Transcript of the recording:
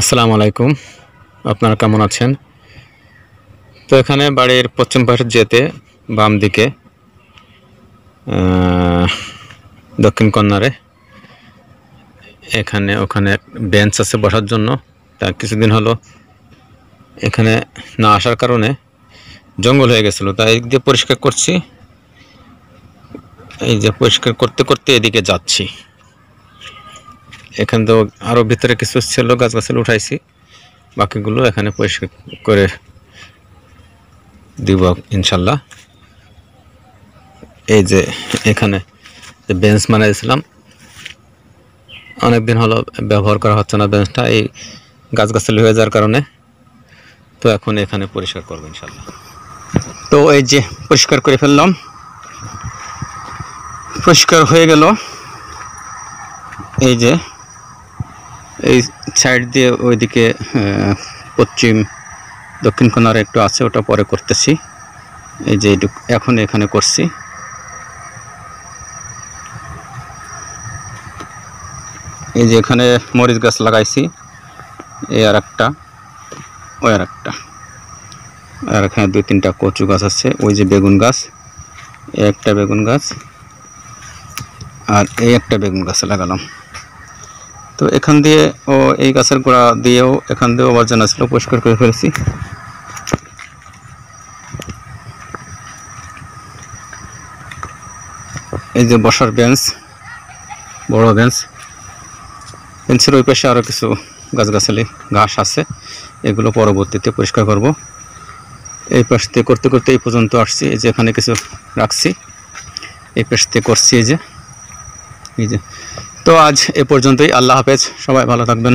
আসসালামু আলাইকুম। আপনারা কেমন আছেন? তো এখানে বাড়ির পশ্চিম পাশে যেতে বাম দিকে দক্ষিণ কর্নারে এখানে ওখানে বেঞ্চ আছে বসার জন্য। তা কিছুদিন হলো এখানে না আসার কারণে জঙ্গল হয়ে গেছিলো, তাই এদিক দিয়ে পরিষ্কার করছি। এই যে পরিষ্কার করতে করতে এদিকে যাচ্ছি। এখান তো আরও ভিতরে কিছু ছিল, গাছগাছালি উঠাইছি, বাকিগুলো এখানে পরিষ্কার করে দিব ইনশাল্লাহ। এই যে এখানে যে বেঞ্চ বানাইছিলাম, অনেকদিন হলো ব্যবহার করা হচ্ছে না বেঞ্চটা, এই গাছগাছালি হয়ে যাওয়ার কারণে। তো এখন এখানে পরিষ্কার করবো ইনশাল্লাহ। তো এই যে পরিষ্কার করে ফেললাম, পরিষ্কার হয়ে গেল। এই যে এই সাইড দিয়ে ওইদিকে পশ্চিম দক্ষিণ কোণারে একটু আছে, ওটা পরে করতেছি। এই যে এখন এখানে করছি। এই যে এখানে মরিচ গাছ লাগাইছি, এই আর একটা, ওই আর একটা, আর এখানে 2-3টা কচু গাছ আছে। ওই যে বেগুন গাছ, এই একটা বেগুন গাছ, আর এই একটা বেগুন গাছ লাগালাম। তো এখান দিয়ে এই গাছের গোড়া দিয়েও এখান দিয়েও আবর্জনা ছিল, পরিষ্কার করে ফেলেছি। এই যে বসার বেঞ্চ, বড় বেঞ্চ, বেঞ্চের ওই পাশে আরও কিছু গাছগাছালি ঘাস আছে, এগুলো পরবর্তীতে পরিষ্কার করব। এই পাশ থেকে করতে করতে এই পর্যন্ত আসছি। এই যে এখানে কিছু রাখছি, এই পাশ থেকে করছি। এই যে তো আজ এ পর্যন্তই। আল্লাহ হাফেজ, সবাই ভালো থাকবেন।